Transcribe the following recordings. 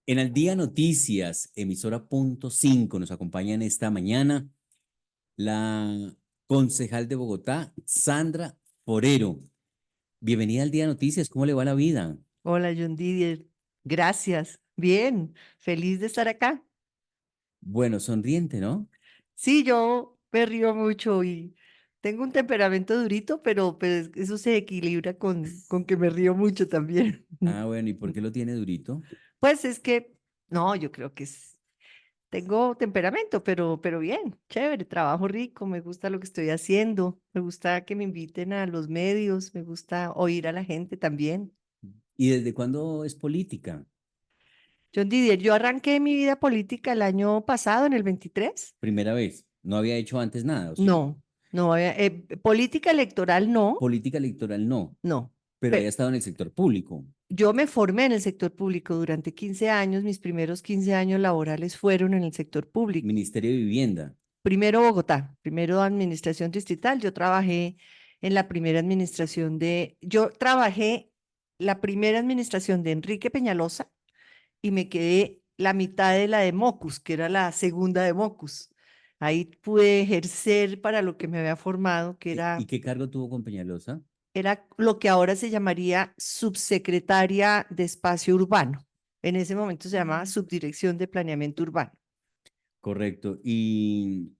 En Al Día Noticias, emisora punto 5, nos acompaña en esta mañana la concejal de Bogotá, Sandra Forero. Bienvenida al Día Noticias, ¿cómo le va la vida? Hola, John Didier. Gracias. Bien, feliz de estar acá. Bueno, sonriente, ¿no? Sí, yo me río mucho y tengo un temperamento durito, pero pues eso se equilibra con que me río mucho también. Ah, bueno, ¿y por qué lo tiene durito? Pues es que, no, yo creo que tengo temperamento, pero bien, chévere, trabajo rico, me gusta lo que estoy haciendo, me gusta que me inviten a los medios, me gusta oír a la gente también. ¿Y desde cuándo es política? John Didier, yo arranqué mi vida política el año pasado, en el 23. Primera vez. ¿No había hecho antes nada, o sí? No, no, política electoral no, Política electoral no, no. pero había Pe- estado en el sector público, yo me formé en el sector público durante 15 años, mis primeros 15 años laborales fueron en el sector público. Ministerio de Vivienda. Primero Bogotá, primero administración distrital, yo trabajé en la primera administración yo trabajé la primera administración de Enrique Peñalosa y me quedé la mitad de la de Mocus, que era la segunda de Mocus. Ahí pude ejercer para lo que me había formado, que ¿Y era qué cargo tuvo con Peñalosa? era lo que ahora se llamaría subsecretaria de espacio urbano. En ese momento se llamaba subdirección de planeamiento urbano. Correcto. ¿Y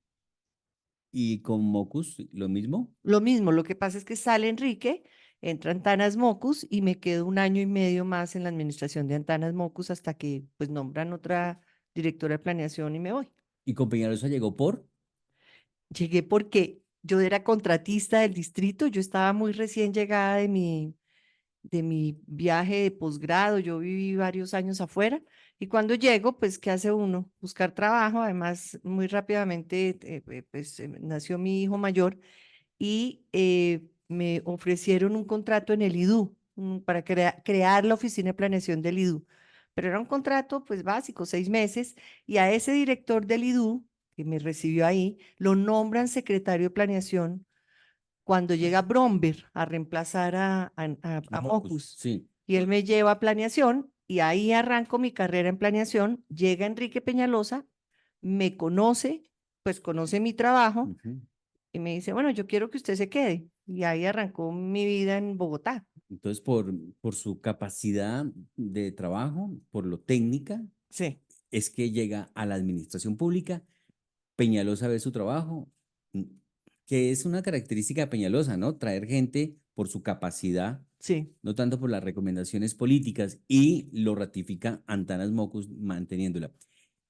con Mocus lo mismo? Lo mismo, lo que pasa es que sale Enrique, entra Antanas Mocus y me quedo un año y medio más en la administración de Antanas Mocus hasta que pues nombran otra directora de planeación y me voy. ¿Y con Peñalosa llegó por? Llegué porque yo era contratista del distrito, yo estaba muy recién llegada de mi viaje de posgrado, yo viví varios años afuera y cuando llego, pues, ¿qué hace uno? Buscar trabajo, además, muy rápidamente, pues, nació mi hijo mayor y me ofrecieron un contrato en el IDU para crear la oficina de planeación del IDU, pero era un contrato, pues, básico, 6 meses, y a ese director del IDU, que me recibió ahí, lo nombran secretario de planeación cuando llega Bromber a reemplazar A a Mocus, Mocus sí. y él me lleva a planeación y ahí arranco mi carrera en planeación, llega Enrique Peñalosa, me conoce, pues conoce mi trabajo Ujú. y me dice, bueno, yo quiero que usted se quede. Y ahí arrancó mi vida en Bogotá. Entonces, por su capacidad de trabajo, por lo técnica, Sí, es que llega a la administración pública. Peñalosa ve su trabajo, mm, que es una característica de Peñalosa, ¿no? Traer gente por su capacidad, sí, no tanto por las recomendaciones políticas, y lo ratifica Antanas Mocus manteniéndola.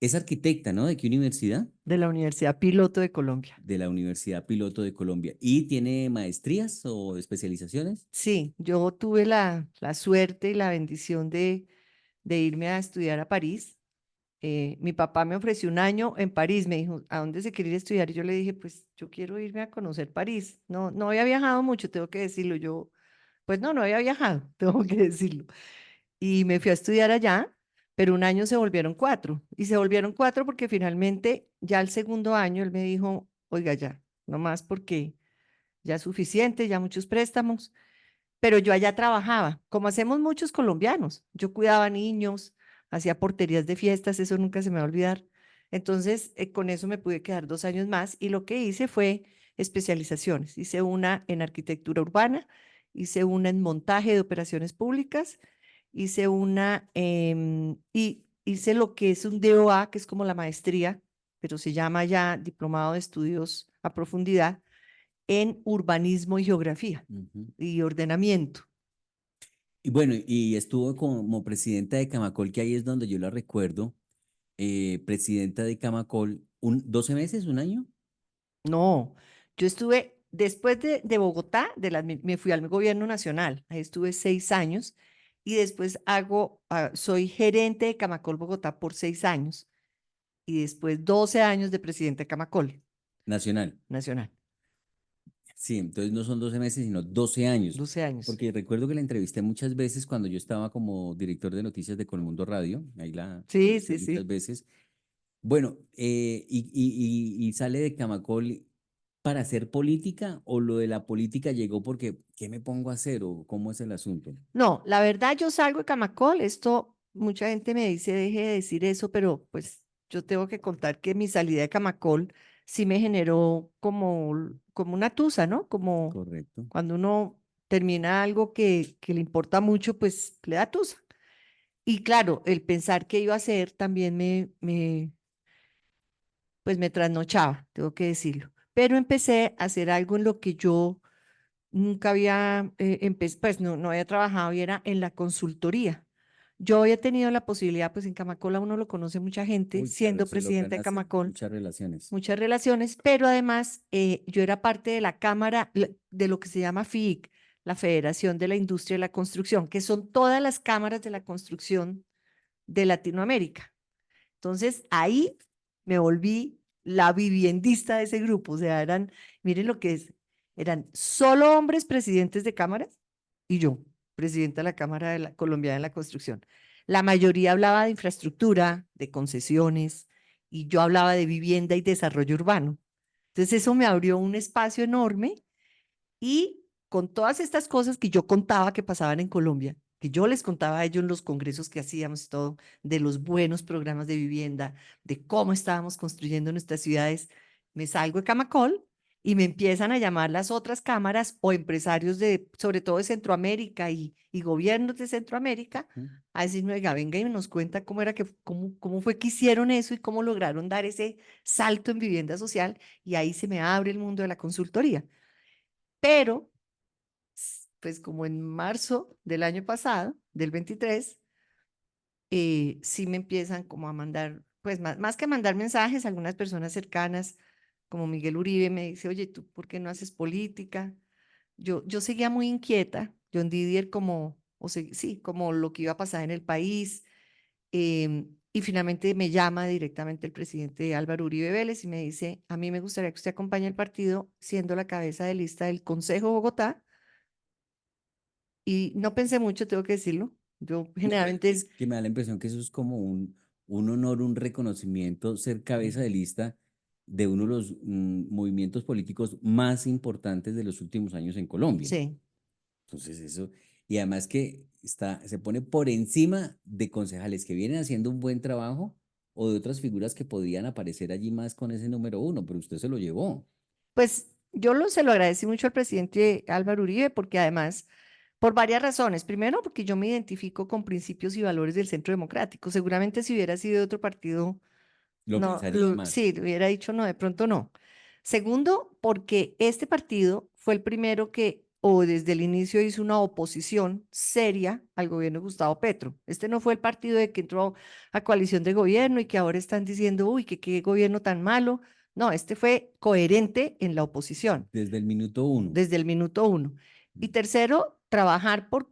Es arquitecta, ¿no? ¿De qué universidad? de la Universidad Piloto de Colombia. De la Universidad Piloto de Colombia. ¿Y tiene maestrías o especializaciones? Sí, yo tuve la suerte y la bendición de irme a estudiar a París. Mi papá me ofreció un año en París, me dijo, ¿a dónde se quiere ir a estudiar? Y yo le dije, pues yo quiero irme a conocer París. No, no había viajado mucho, tengo que decirlo. Yo, pues no había viajado, tengo que decirlo. Y me fui a estudiar allá, pero un año se volvieron 4. Y se volvieron 4 porque finalmente ya el segundo año él me dijo, oiga, ya, no más porque ya es suficiente, ya muchos préstamos. Pero yo allá trabajaba, como hacemos muchos colombianos. Yo cuidaba niños, hacía porterías de fiestas, eso nunca se me va a olvidar. Entonces, con eso me pude quedar 2 años más y lo que hice fue especializaciones. Hice una en arquitectura urbana, hice una en montaje de operaciones públicas, hice una y hice lo que es un DOA, que es como la maestría, pero se llama ya Diplomado de Estudios a Profundidad en Urbanismo y Geografía Ujú. y Ordenamiento. Y bueno, y estuvo como presidenta de Camacol, que ahí es donde yo la recuerdo, presidenta de Camacol, 12 meses, un año. No, yo estuve, después de Bogotá, me fui al gobierno nacional, ahí estuve 6 años y después soy gerente de Camacol Bogotá por 6 años y después 12 años de presidente de Camacol Nacional. Nacional, Sí, entonces no son 12 meses, sino 12 años. 12 años. Porque recuerdo que la entrevisté muchas veces cuando yo estaba como director de noticias de Colmundo Radio. Ahí la Sí, entrevisté sí, muchas sí. veces. Bueno, y sale de Camacol para hacer política, o lo de la política llegó porque ¿qué me pongo a hacer o cómo es el asunto? No, la verdad yo salgo de Camacol, esto mucha gente me dice, deje de decir eso, pero pues yo tengo que contar que mi salida de Camacol sí me generó como una tusa, ¿no? Como Correcto. cuando uno termina algo que le importa mucho, pues le da tusa. Y claro, el pensar qué iba a hacer también pues me trasnochaba, tengo que decirlo. Pero empecé a hacer algo en lo que yo nunca había pues no había trabajado y era en la consultoría. Yo había tenido la posibilidad, pues en Camacola uno lo conoce mucha gente, Uy, claro, siendo eso es lo que presidenta van de a hacer, Camacol, muchas relaciones. muchas relaciones, pero además yo era parte de la Cámara de lo que se llama FIIC, la Federación de la Industria de la Construcción, que son todas las cámaras de la construcción de Latinoamérica. Entonces ahí me volví la viviendista de ese grupo, o sea, miren lo que es, eran solo hombres presidentes de cámaras y yo, presidenta de la Cámara de la Colombiana de la Construcción. La mayoría hablaba de infraestructura, de concesiones, y yo hablaba de vivienda y desarrollo urbano. Entonces eso me abrió un espacio enorme y con todas estas cosas que yo contaba que pasaban en Colombia, que yo les contaba a ellos en los congresos que hacíamos y todo, de los buenos programas de vivienda, de cómo estábamos construyendo nuestras ciudades, me salgo de Camacol y me empiezan a llamar las otras cámaras o empresarios de, sobre todo de Centroamérica y gobiernos de Centroamérica, ¿Mm? a decirme, oiga, venga y nos cuenta cómo era cómo fue que hicieron eso y cómo lograron dar ese salto en vivienda social, y ahí se me abre el mundo de la consultoría. Pero pues como en marzo del año pasado, del 23, sí me empiezan como a mandar, pues más que mandar mensajes, algunas personas cercanas, como Miguel Uribe, me dice, oye, ¿tú por qué no haces política? Yo seguía muy inquieta, John Didier como, sí, como lo que iba a pasar en el país. Y finalmente me llama directamente el presidente Álvaro Uribe Vélez y me dice, a mí me gustaría que usted acompañe al partido siendo la cabeza de lista del Consejo de Bogotá. Y no pensé mucho, tengo que decirlo. Yo No, pues, generalmente, es que me da la impresión que eso es como un honor, un reconocimiento, ser cabeza de lista de uno de los movimientos políticos más importantes de los últimos años en Colombia. sí, Entonces eso, y además que se pone por encima de concejales que vienen haciendo un buen trabajo o de otras figuras que podían aparecer allí más con ese número uno, pero usted se lo llevó. pues se lo agradecí mucho al presidente Álvaro Uribe porque además, por varias razones. Primero, porque yo me identifico con principios y valores del Centro Democrático. Seguramente si hubiera sido de otro partido, Lo no, pensaría más. sí, le hubiera dicho no, de pronto no. Segundo, porque este partido fue el primero que, o desde el inicio hizo una oposición seria al gobierno de Gustavo Petro. Este no fue el partido de que entró a coalición de gobierno y que ahora están diciendo, uy, que qué gobierno tan malo. No, este fue coherente en la oposición Desde el minuto uno. desde el minuto uno. Y tercero, trabajar por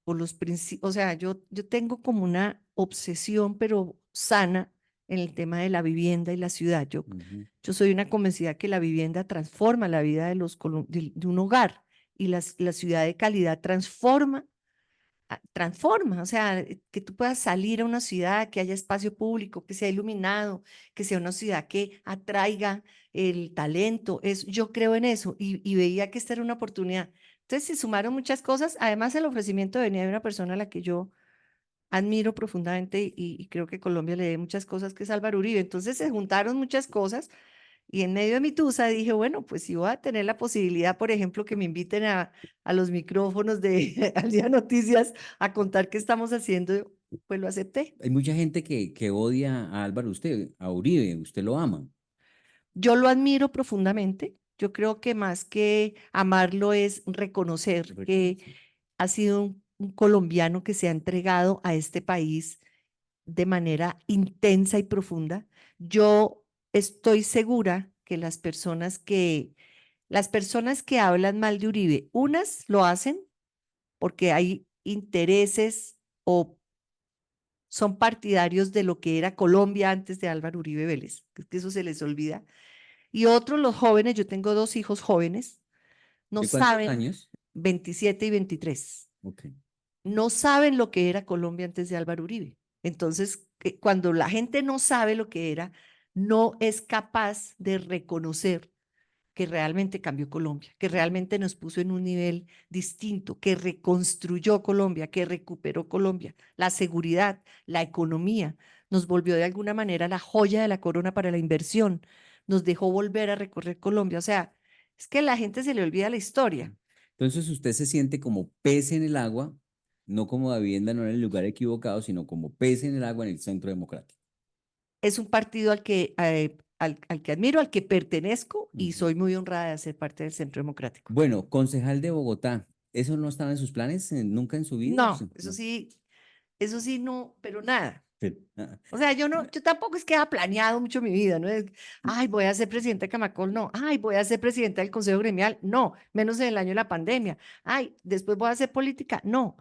los principios, o sea, yo tengo como una obsesión, pero sana, en el tema de la vivienda y la ciudad. Ujú. Yo soy una convencida que la vivienda transforma la vida de un hogar y la ciudad de calidad transforma, o sea, que tú puedas salir a una ciudad, que haya espacio público, que sea iluminado, que sea una ciudad que atraiga el talento. Yo creo en eso y veía que esta era una oportunidad. Entonces se sumaron muchas cosas. Además, el ofrecimiento venía de una persona a la que yo admiro profundamente y creo que Colombia le dé muchas cosas, que es Álvaro Uribe. Entonces se juntaron muchas cosas y en medio de mi tusa dije, bueno, pues si voy a tener la posibilidad, por ejemplo, que me inviten a los micrófonos de Al Día Noticias a contar qué estamos haciendo, pues lo acepté. Hay mucha gente que odia a Álvaro, usted, a Uribe, usted lo ama. Yo lo admiro profundamente. Yo creo que más que amarlo es reconocer que Reconoce. ha sido un colombiano que se ha entregado a este país de manera intensa y profunda. Yo estoy segura que las personas que hablan mal de Uribe, unas lo hacen porque hay intereses o son partidarios de lo que era Colombia antes de Álvaro Uribe Vélez, que eso se les olvida. Y otros, los jóvenes, yo tengo dos hijos jóvenes, no ¿De cuántos saben, años? 27 y 23, Ok. no saben lo que era Colombia antes de Álvaro Uribe. Entonces, cuando la gente no sabe lo que era, no es capaz de reconocer que realmente cambió Colombia, que realmente nos puso en un nivel distinto, que reconstruyó Colombia, que recuperó Colombia, la seguridad, la economía, nos volvió de alguna manera la joya de la corona para la inversión, nos dejó volver a recorrer Colombia. O sea, es que a la gente se le olvida la historia. Entonces usted se siente como pez en el agua, no como vivienda, no en el lugar equivocado, sino como pez en el agua en el Centro Democrático. Es un partido al que admiro, al que pertenezco y Ujú. soy muy honrada de ser parte del Centro Democrático. Bueno, concejal de Bogotá, ¿eso no estaba en sus planes nunca en su vida? ¿O No, sí? No. eso sí, no, pero nada. Pero, ah, O sea, yo no, yo tampoco es que haya planeado mucho mi vida, no es, ay, voy a ser presidenta de Camacol, no, ay, voy a ser presidenta del Consejo Gremial, no, menos en el año de la pandemia, ay, después voy a hacer política, no,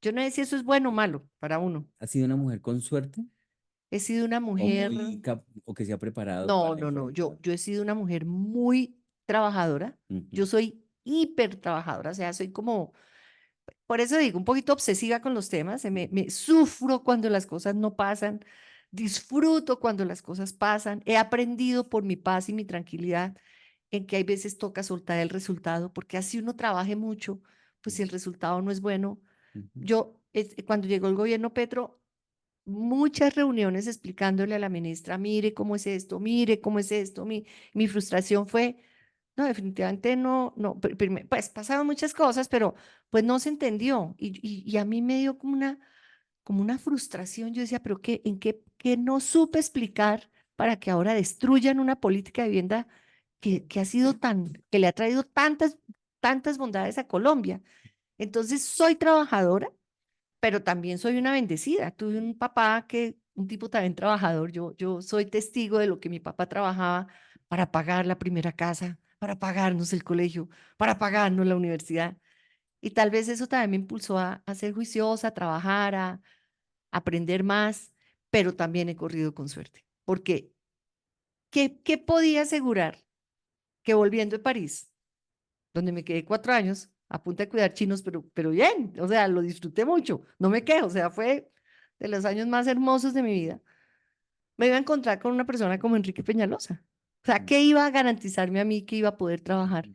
yo no sé si eso es bueno o malo para uno. ¿ha sido una mujer con suerte He sido una o mujer, muy o que se ha preparado no, para no, no, enfrentar? yo he sido una mujer muy trabajadora, yo Ujú, soy hiper trabajadora, o sea, soy como, por eso digo, un poquito obsesiva con los temas, me sufro cuando las cosas no pasan, disfruto cuando las cosas pasan, he aprendido por mi paz y mi tranquilidad en que hay veces toca soltar el resultado, porque así uno trabaje mucho, pues si el resultado no es bueno. ujú. Cuando llegó el gobierno Petro, muchas reuniones explicándole a la ministra, mire cómo es esto, mire cómo es esto, mi frustración fue no, definitivamente no, no, pues pasaron muchas cosas, pero pues no se entendió y a mí me dio como una frustración. Yo decía, pero qué no supe explicar para que ahora destruyan una política de vivienda que ha sido que le ha traído tantas bondades a Colombia? Entonces, soy trabajadora, pero también soy una bendecida. Tuve un papá un tipo también trabajador. Yo soy testigo de lo que mi papá trabajaba para pagar la primera casa, para pagarnos el colegio, para pagarnos la universidad. Y tal vez eso también me impulsó a ser juiciosa, a trabajar, a aprender más, pero también he corrido con suerte. Porque, ¿qué podía asegurar que volviendo de París, donde me quedé 4 años, a punta de cuidar chinos, pero bien, o sea, lo disfruté mucho, no me quejo, o sea, fue de los años más hermosos de mi vida, me iba a encontrar con una persona como Enrique Peñalosa. O sea, ¿qué iba a garantizarme a mí que iba a poder trabajar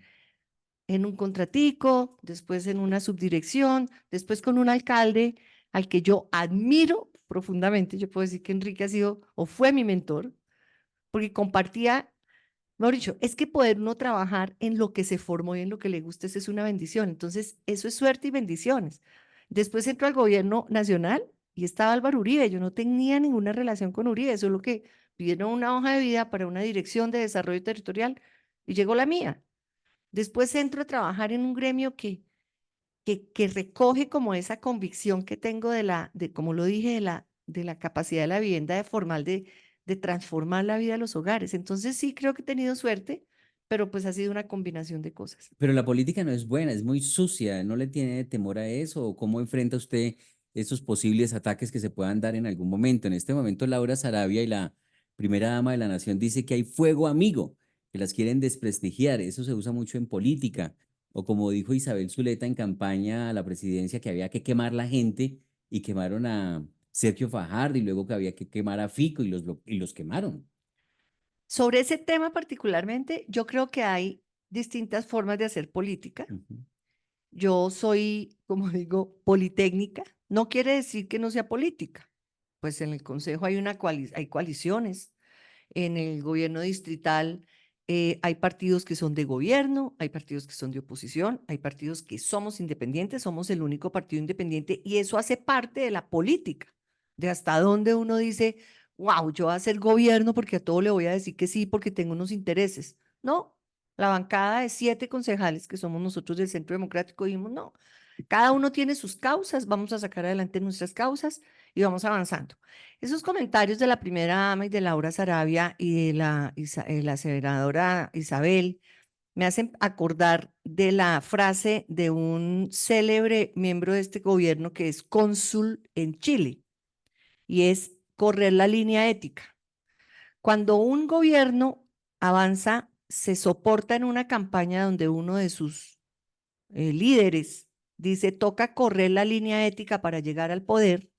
en un contratico, después en una subdirección, después con un alcalde al que yo admiro profundamente? Yo puedo decir que Enrique ha sido o fue mi mentor, porque compartía. Mejor dicho, es que poder uno trabajar en lo que se formó y en lo que le gusta, eso es una bendición. Entonces, eso es suerte y bendiciones. Después entró al gobierno nacional y estaba Álvaro Uribe. Yo no tenía ninguna relación con Uribe, solo que pidieron una hoja de vida para una dirección de desarrollo territorial y llegó la mía. Después entro a trabajar en un gremio que recoge como esa convicción que tengo como lo dije, de la capacidad de la vivienda de formal de transformar la vida de los hogares. Entonces sí creo que he tenido suerte, pero pues ha sido una combinación de cosas. Pero la política no es buena, es muy sucia. ¿No le tiene temor a eso? ¿O cómo enfrenta usted esos posibles ataques que se puedan dar en algún momento? En este momento, Laura Sarabia y la primera dama de la nación dice que hay fuego amigo, que las quieren desprestigiar. Eso se usa mucho en política. O como dijo Isabel Zuleta en campaña a la presidencia, que había que quemar la gente y quemaron a Sergio Fajardo y luego que había que quemar a Fico y los quemaron. Sobre ese tema particularmente, yo creo que hay distintas formas de hacer política. Ujú, Yo soy, como digo, politécnica. No quiere decir que no sea política. Pues en el Consejo hay coaliciones. En el gobierno distrital hay partidos que son de gobierno, hay partidos que son de oposición, hay partidos que somos independientes, somos el único partido independiente y eso hace parte de la política, de hasta dónde uno dice, wow, yo voy a hacer gobierno porque a todo le voy a decir que sí porque tengo unos intereses. No, la bancada de 7 concejales que somos nosotros del Centro Democrático dijimos, no, cada uno tiene sus causas, vamos a sacar adelante nuestras causas y vamos avanzando. Esos comentarios de la primera dama y de Laura Sarabia y de la senadora Isabel me hacen acordar de la frase de un célebre miembro de este gobierno que es cónsul en Chile y es correr la línea ética. Cuando un gobierno avanza, se soporta en una campaña donde uno de sus líderes dice toca correr la línea ética para llegar al poder,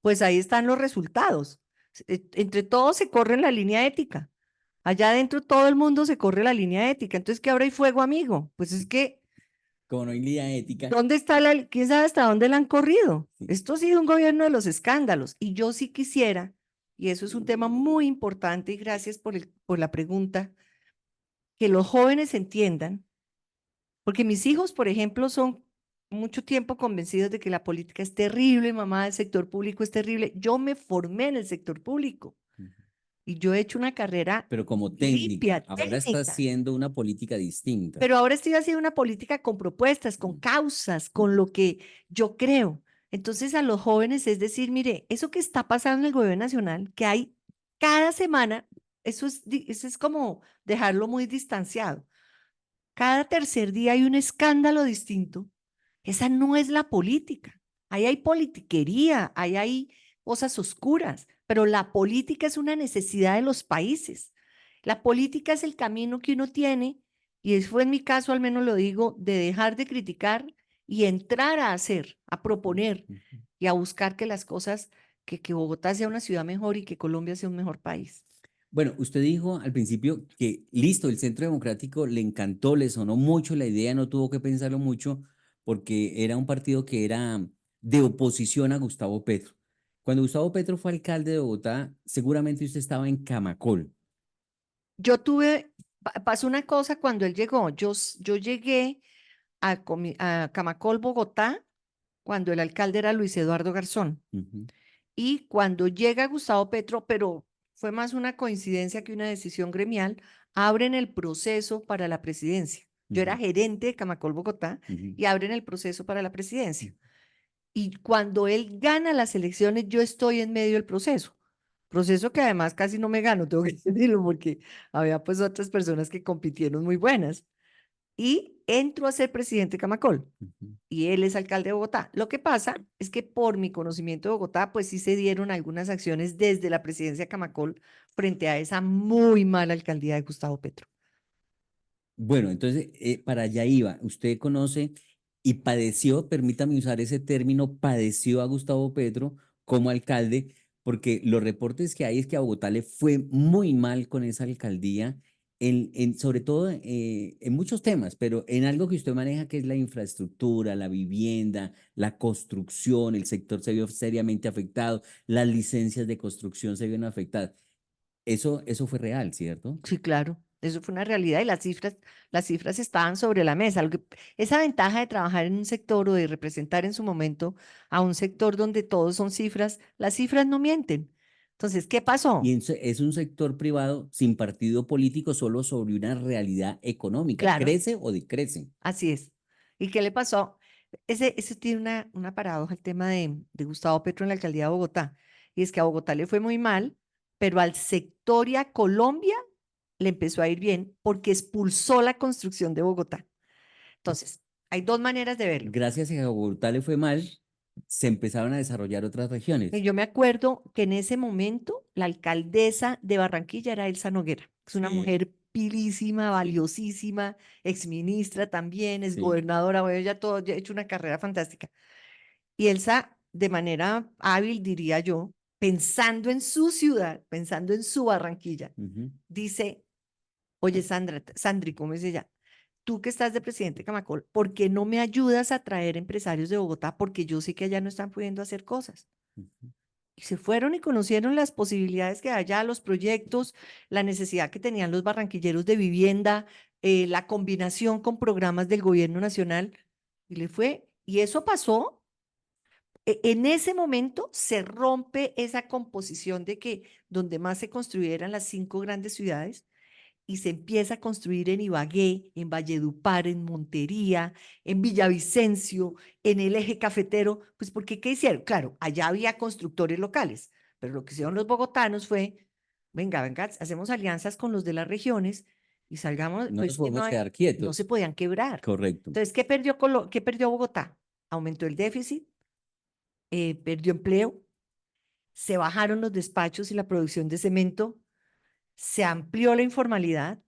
pues ahí están los resultados. Entre todos se corre la línea ética. Allá adentro todo el mundo se corre la línea ética. Entonces, ¿qué ahora hay fuego, amigo? Pues es que, Como no hay línea ética. ¿dónde está quién sabe hasta dónde la han corrido? Sí. Esto ha sido un gobierno de los escándalos. Y yo sí quisiera, y eso es un tema muy importante, y gracias por la pregunta, que los jóvenes entiendan, porque mis hijos, por ejemplo, son mucho tiempo convencidos de que la política es terrible, mamá, el sector público es terrible. Yo me formé en el sector público Ujú. y yo he hecho una carrera Pero como técnica, limpia, ahora está técnica. haciendo una política distinta. Pero ahora estoy haciendo una política con propuestas, con causas, con lo que yo creo. Entonces a los jóvenes es decir, mire, eso que está pasando en el gobierno nacional, que hay cada semana, eso es como dejarlo muy distanciado. Cada tercer día hay un escándalo distinto. Esa no es la política. Ahí hay politiquería, ahí hay cosas oscuras, pero la política es una necesidad de los países. La política es el camino que uno tiene, y eso fue en mi caso, al menos lo digo, de dejar de criticar y entrar a hacer, a proponer Ujú. y a buscar que las cosas, que Bogotá sea una ciudad mejor y que Colombia sea un mejor país. Bueno, usted dijo al principio que listo, el Centro Democrático le encantó, le sonó mucho la idea, no tuvo que pensarlo mucho porque era un partido que era de oposición a Gustavo Petro. Cuando Gustavo Petro fue alcalde de Bogotá, seguramente usted estaba en Camacol. Yo tuve, pasó una cosa cuando él llegó, yo llegué a Camacol, Bogotá, cuando el alcalde era Luis Eduardo Garzón. Ujú, Y cuando llega Gustavo Petro, pero fue más una coincidencia que una decisión gremial, abren el proceso para la presidencia. Yo era ujú, gerente de Camacol, Bogotá, ujú, y abren el proceso para la ujú. presidencia. Y cuando él gana las elecciones, yo estoy en medio del proceso. Proceso que además casi no me gano, tengo que decirlo, porque había pues otras personas que compitieron muy buenas. Y entro a ser presidente de Camacol Ujú. y él es alcalde de Bogotá. Lo que pasa es que por mi conocimiento de Bogotá, pues sí se dieron algunas acciones desde la presidencia de Camacol frente a esa muy mala alcaldía de Gustavo Petro. Bueno, entonces, para allá iba. Usted conoce y padeció, permítame usar ese término, padeció a Gustavo Petro como alcalde, porque los reportes que hay es que a Bogotá le fue muy mal con esa alcaldía, sobre todo en muchos temas, pero en algo que usted maneja, que es la infraestructura, la vivienda, la construcción, el sector se vio seriamente afectado, las licencias de construcción se vieron afectadas. Eso fue real, ¿cierto? Sí, claro, eso fue una realidad y las cifras estaban sobre la mesa. Esa ventaja de trabajar en un sector o de representar en su momento a un sector donde todos son cifras, las cifras no mienten. Entonces, ¿qué Y pasó? es un sector privado sin partido político, solo sobre una realidad económica. Claro, ¿Crece o decrece? así es. ¿Y qué le pasó? Ese tiene una paradoja, el tema de Gustavo Petro en la alcaldía de Bogotá. Y es que a Bogotá le fue muy mal, pero al sector y a Colombia le empezó a ir bien porque expulsó la construcción de Bogotá. Entonces, hay dos maneras de verlo. Gracias a que a Bogotá le fue mal, se empezaron a desarrollar otras Y regiones. yo me acuerdo que en ese momento la alcaldesa de Barranquilla era Elsa Noguera. Es una Sí, mujer pilísima, sí, valiosísima, exministra también, es sí. gobernadora, bueno, ya todo, ya ha hecho una carrera fantástica. Y Elsa, de manera hábil, diría yo, pensando en su ciudad, pensando en su Barranquilla, Ujú. dice, oye, Sandri, ¿cómo es ella? Tú que estás de presidente de Camacol, ¿por qué no me ayudas a traer empresarios de Bogotá? Porque yo sé que allá no están pudiendo hacer cosas. Ujú. Y se fueron y conocieron las posibilidades que hay allá, los proyectos, la necesidad que tenían los barranquilleros de vivienda, la combinación con programas del gobierno nacional. Y le fue. Y eso pasó. En ese momento se rompe esa composición de que donde más se construyeran las 5 grandes ciudades y se empieza a construir en Ibagué, en Valledupar, en Montería, en Villavicencio, en el eje cafetero, pues porque ¿qué hicieron? Claro, allá había constructores locales, pero lo que hicieron los bogotanos fue, venga, venga, hacemos alianzas con los de las regiones y salgamos, No nos pues que podemos quedar quietos. no se podían quebrar. Correcto. Entonces, qué perdió Bogotá? Aumentó el déficit, perdió empleo, se bajaron los despachos y la producción de cemento, se amplió la informalidad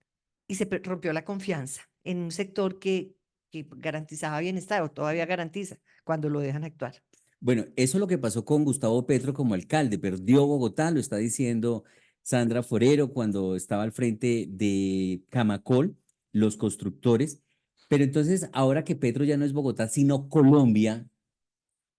y se rompió la confianza en un sector que garantizaba bienestar o todavía garantiza cuando lo dejan actuar. Bueno, eso es lo que pasó con Gustavo Petro como alcalde. Perdió Bogotá, lo está diciendo Sandra Forero cuando estaba al frente de Camacol, los constructores. Pero entonces, ahora que Petro ya no es Bogotá, sino Colombia,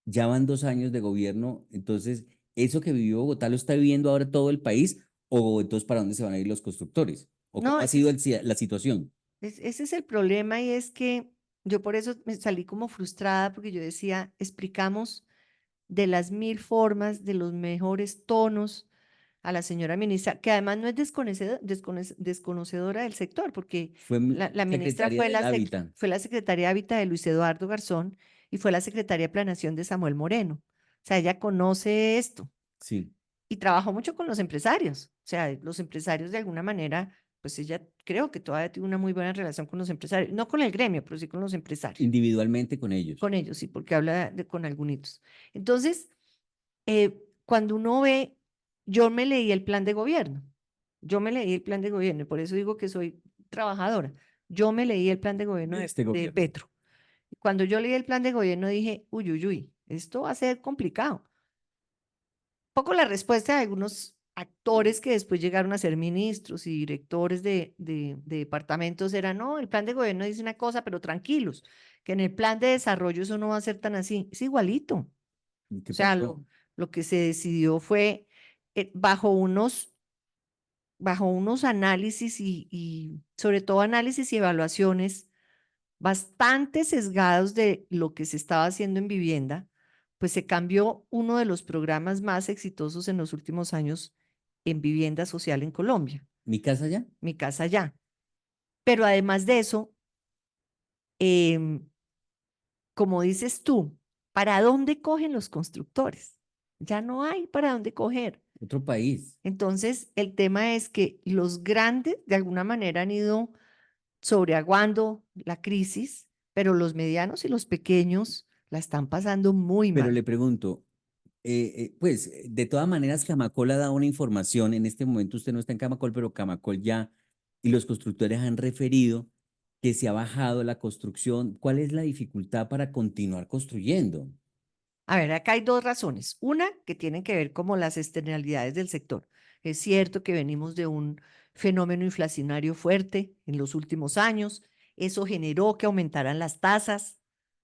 ya van 2 años de gobierno, entonces, ¿eso que vivió Bogotá lo está viviendo ahora todo el país? ¿O entonces para dónde se van a ir los constructores? ¿O cómo No, ha sido la situación? ese es el problema y es que yo por eso me salí como frustrada porque yo decía, explicamos de las mil formas, de los mejores tonos a la señora ministra, que además no es desconocedora del sector, porque Fue la ministra secretaria del Hábitat. fue la secretaria de Hábitat de Luis Eduardo Garzón y fue la secretaria de Planeación de Samuel Moreno. O sea, ella conoce esto Sí, y trabajó mucho con los empresarios. O sea, los empresarios de alguna manera, pues ella creo que todavía tiene una muy buena relación con los empresarios, no con el gremio, pero sí con los empresarios. individualmente con ellos. Con ellos, sí, porque habla con algunos. Entonces, cuando uno ve, yo me leí el plan de gobierno, yo me leí el plan de gobierno, y por eso digo que soy trabajadora. Yo me leí el plan de gobierno De este de gobierno. Petro. Cuando yo leí el plan de gobierno dije, uy, uy, uy, esto va a ser complicado. Poco la respuesta de algunos actores que después llegaron a ser ministros y directores de departamentos era, no, el plan de gobierno dice una cosa, pero tranquilos, que en el plan de desarrollo eso no va a ser tan así. Es igualito. O ¿Y qué sea, pasó? lo que se decidió fue bajo unos análisis y sobre todo análisis y evaluaciones bastante sesgados de lo que se estaba haciendo en vivienda, pues se cambió uno de los programas más exitosos en los últimos años en vivienda social en Colombia, ¿Mi casa ya? Mi Casa Ya. Pero además de eso, em, como dices tú, ¿para dónde cogen los constructores? Ya no hay para dónde coger. Otro país. Entonces, el tema es que los grandes de alguna manera han ido sobreaguando la crisis, pero los medianos y los pequeños la están pasando muy Pero mal. le pregunto, pues de todas maneras Camacol ha dado una información, en este momento usted no está en Camacol, pero Camacol ya y los constructores han referido que se ha bajado la construcción. ¿Cuál es la dificultad para continuar construyendo? A ver, acá hay dos razones. Una que tienen que ver como las externalidades del sector. Es cierto que venimos de un fenómeno inflacionario fuerte en los últimos años. Eso generó que aumentaran las tasas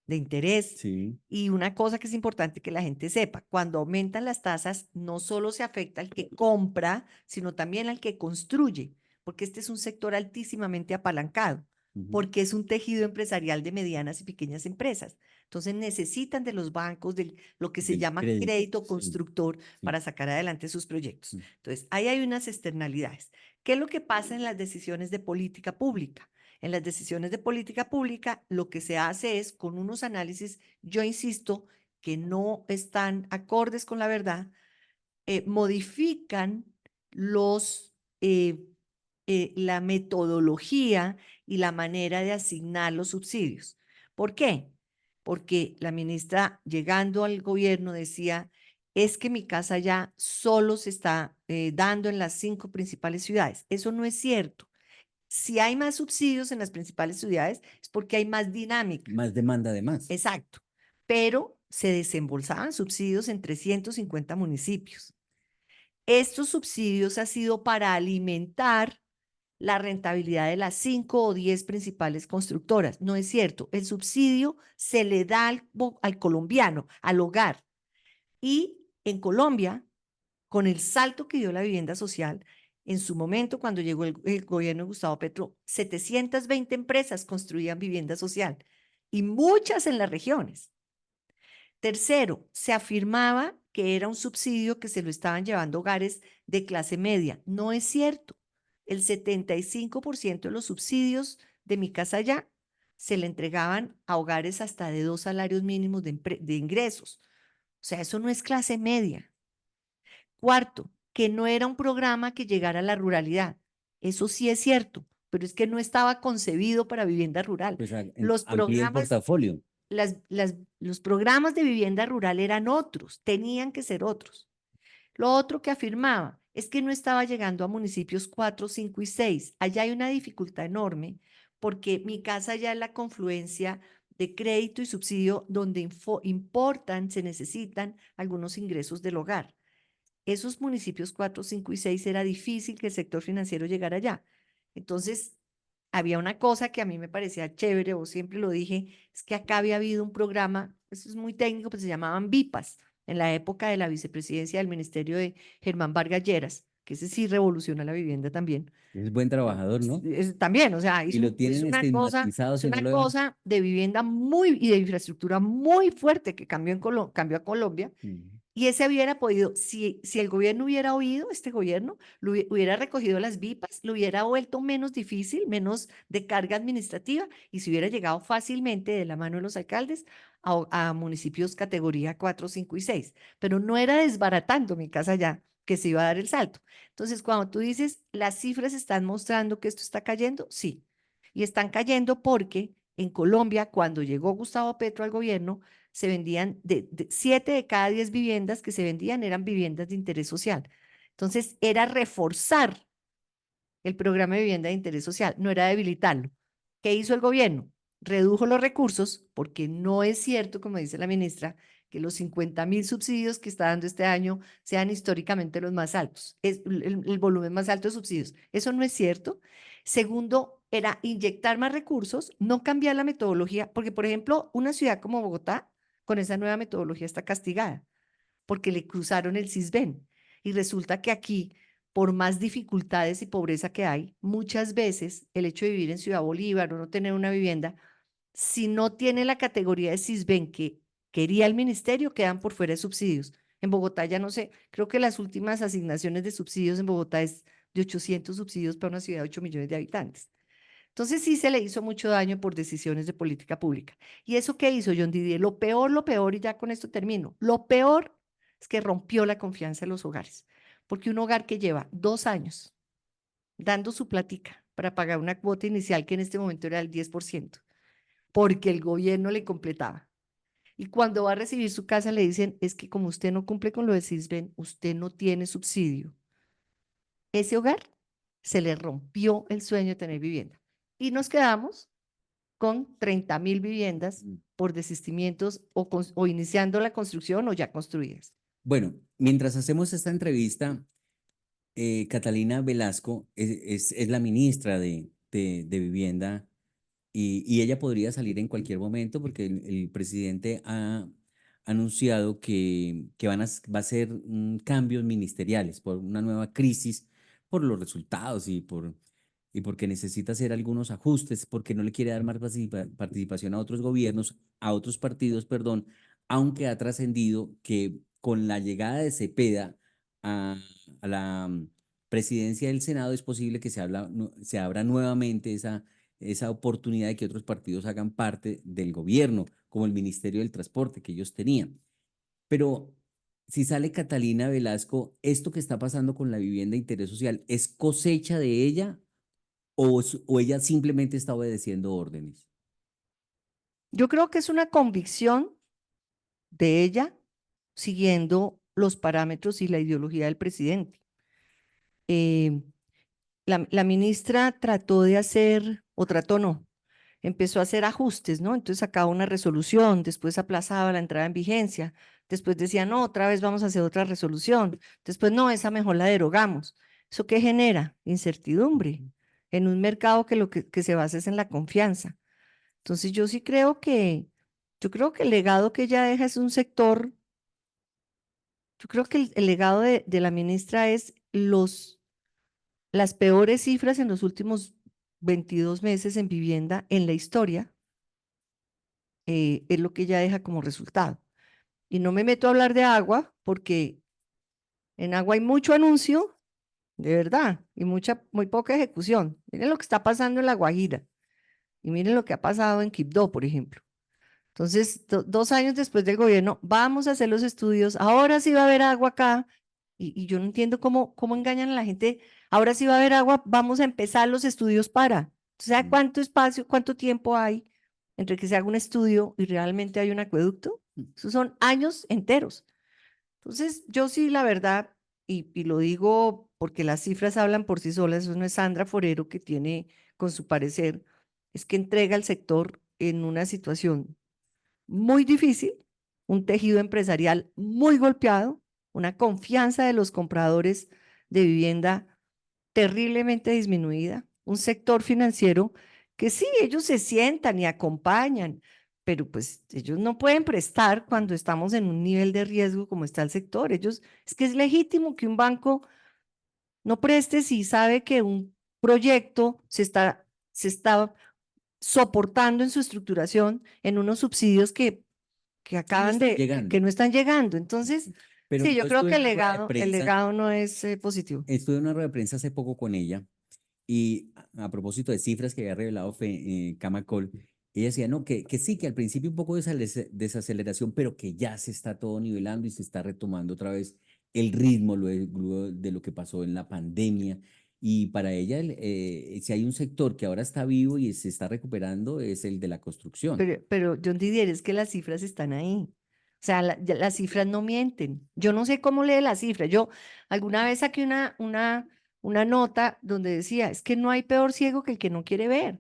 de interés. Sí, Y una cosa que es importante que la gente sepa, cuando aumentan las tasas, no solo se afecta al que compra, sino también al que construye, porque este es un sector altísimamente apalancado, ujú, porque es un tejido empresarial de medianas y pequeñas empresas. Entonces necesitan de los bancos, de lo que se del llama crédito. crédito Sí, constructor sí. para sacar adelante sus proyectos. Mm. Entonces, ahí hay unas externalidades. ¿Qué es lo que pasa en las decisiones de política pública? En las decisiones de política pública, lo que se hace es con unos análisis, yo insisto, que no están acordes con la verdad, modifican los, la metodología y la manera de asignar los subsidios. ¿Por qué? Porque la ministra llegando al gobierno decía, es que Mi Casa Ya solo se está dando en las 5 principales ciudades. Eso no es cierto. Si hay más subsidios en las principales ciudades es porque hay más dinámica. Más demanda de más. Exacto. Pero se desembolsaban subsidios en 350 municipios. Estos subsidios han sido para alimentar la rentabilidad de las 5 o 10 principales constructoras. No es cierto. El subsidio se le da al colombiano, al hogar. Y en Colombia, con el salto que dio la vivienda social, en su momento, cuando llegó el gobierno de Gustavo Petro, 720 empresas construían vivienda social y muchas en las regiones. Tercero, se afirmaba que era un subsidio que se lo estaban llevando hogares de clase media. No es cierto. El 75% de los subsidios de Mi Casa Ya se le entregaban a hogares hasta de 2 salarios mínimos de ingresos. O sea, eso no es clase media. Cuarto, que no era un programa que llegara a la ruralidad. Eso sí es cierto, pero es que no estaba concebido para vivienda rural. Pues Los amplíe el programas portafolio. los programas de vivienda rural eran otros, tenían que ser otros. Lo otro que afirmaba es que no estaba llegando a municipios 4, 5 y 6. Allá hay una dificultad enorme porque Mi Casa ya es la confluencia de crédito y subsidio donde importan, se necesitan algunos ingresos del hogar. esos municipios 4, 5 y 6 era difícil que el sector financiero llegara allá. Entonces, había una cosa que a mí me parecía chévere, o siempre lo dije, es que acá había habido un programa, eso es muy técnico, pues se llamaban VIPAS, en la época de la vicepresidencia del ministerio de Germán Vargas Lleras, que ese sí revoluciona la vivienda también. Es buen trabajador, ¿no? También, o sea, Y lo es tienen estigmatizado es si no una lo dejan. cosa de vivienda muy y de infraestructura muy fuerte que cambió, cambió a Colombia. Mm. Y ese hubiera podido, si el gobierno hubiera oído, este gobierno, hubiera recogido las VIPAS, lo hubiera vuelto menos difícil, menos de carga administrativa y se hubiera llegado fácilmente de la mano de los alcaldes a municipios categoría 4, 5 y 6. Pero no era desbaratando mi casa ya que se iba a dar el salto. Entonces, cuando tú dices, las cifras están mostrando que esto está cayendo, sí. Y están cayendo porque en Colombia, cuando llegó Gustavo Petro al gobierno, se vendían, 7 de cada 10 viviendas que se vendían eran viviendas de interés social. Entonces, era reforzar el programa de vivienda de interés social, no era debilitarlo. ¿Qué hizo el gobierno? Redujo los recursos, porque no es cierto, como dice la ministra, que los 50.000 subsidios que está dando este año sean históricamente los más altos, es el volumen más alto de subsidios. Eso no es cierto. Segundo, era inyectar más recursos, no cambiar la metodología, porque, por ejemplo, una ciudad como Bogotá, con esa nueva metodología está castigada, porque le cruzaron el CISBEN. Y resulta que aquí, por más dificultades y pobreza que hay, muchas veces el hecho de vivir en Ciudad Bolívar o no tener una vivienda, si no tiene la categoría de CISBEN que quería el ministerio, quedan por fuera de subsidios. En Bogotá ya no sé, creo que las últimas asignaciones de subsidios en Bogotá es de 800 subsidios para una ciudad de 8 millones de habitantes. Entonces sí se le hizo mucho daño por decisiones de política pública. ¿Y eso qué hizo John Didier? Lo peor, y ya con esto termino, lo peor es que rompió la confianza en los hogares, porque un hogar que lleva 2 años dando su platica para pagar una cuota inicial que en este momento era del 10%, porque el gobierno le completaba. Y cuando va a recibir su casa le dicen, es que como usted no cumple con lo de CISBEN, usted no tiene subsidio. Ese hogar se le rompió el sueño de tener vivienda. Y nos quedamos con 30.000 viviendas Mm. por desistimientos o iniciando la construcción o ya construidas. Bueno, mientras hacemos esta entrevista, Catalina Velasco es la ministra de Vivienda y ella podría salir en cualquier momento porque el presidente ha anunciado que va a ser cambios ministeriales por una nueva crisis, por los resultados y porque necesita hacer algunos ajustes, porque no le quiere dar más participación a otros gobiernos, a otros partidos, perdón, aunque ha trascendido que con la llegada de Cepeda a la presidencia del Senado es posible que se abra nuevamente esa oportunidad de que otros partidos hagan parte del gobierno, como el Ministerio del Transporte que ellos tenían. Pero si sale Catalina Velasco, ¿esto que está pasando con la vivienda de interés social es cosecha de ella o ella simplemente está obedeciendo órdenes? Yo creo que es una convicción de ella siguiendo los parámetros y la ideología del presidente. Eh, la ministra trató de hacer, o trató no, empezó a hacer ajustes, ¿no? Entonces sacaba una resolución, después aplazaba la entrada en vigencia, después decía, no, otra vez vamos a hacer otra resolución, después no, esa mejor la derogamos. ¿Eso qué genera? Incertidumbre en un mercado que lo que se basa es en la confianza. Entonces yo creo que el legado que ella deja es un sector, yo creo que el legado de la ministra es las peores cifras en los últimos 22 meses en vivienda en la historia, es lo que ella deja como resultado. Y no me meto a hablar de agua porque en agua hay mucho anuncio, de verdad, y muy poca ejecución. Miren lo que está pasando en La Guajira y miren lo que ha pasado en Quibdó, por ejemplo. Entonces, 2 años después del gobierno, vamos a hacer los estudios, ahora sí va a haber agua acá, y yo no entiendo cómo engañan a la gente, ahora sí va a haber agua, vamos a empezar los estudios para. O sea, Mm. ¿cuánto espacio, cuánto tiempo hay entre que se haga un estudio y realmente hay un acueducto? Esos son años enteros. Entonces, yo sí, la verdad, y lo digo porque las cifras hablan por sí solas, eso no es Sandra Forero que tiene con su parecer, es que entrega al sector en una situación muy difícil, un tejido empresarial muy golpeado, una confianza de los compradores de vivienda terriblemente disminuida, un sector financiero que sí, ellos se sientan y acompañan, pero pues ellos no pueden prestar cuando estamos en un nivel de riesgo como está el sector. Ellos, es que es legítimo que un banco no preste si sabe que un proyecto se está soportando en su estructuración en unos subsidios que Sí, no acaban está que llegando. no están llegando. Entonces, Pero sí, yo yo creo estuve que en una rueda de el prensa, legado no es positivo. estuve en una rueda de prensa hace poco con ella y a propósito de cifras que había revelado Camacol, ella decía, no, que sí, que al principio un poco de desaceleración, pero que ya se está todo nivelando y se está retomando otra vez el ritmo luego de lo que pasó en la pandemia. Y para ella, si hay un sector que ahora está vivo y se está recuperando, es el de la construcción. Pero John Didier, es que las cifras están ahí. O sea, las cifras no mienten. Yo no sé cómo lee las cifras. Yo alguna vez saqué una nota donde decía, es que no hay peor ciego que el que no quiere ver.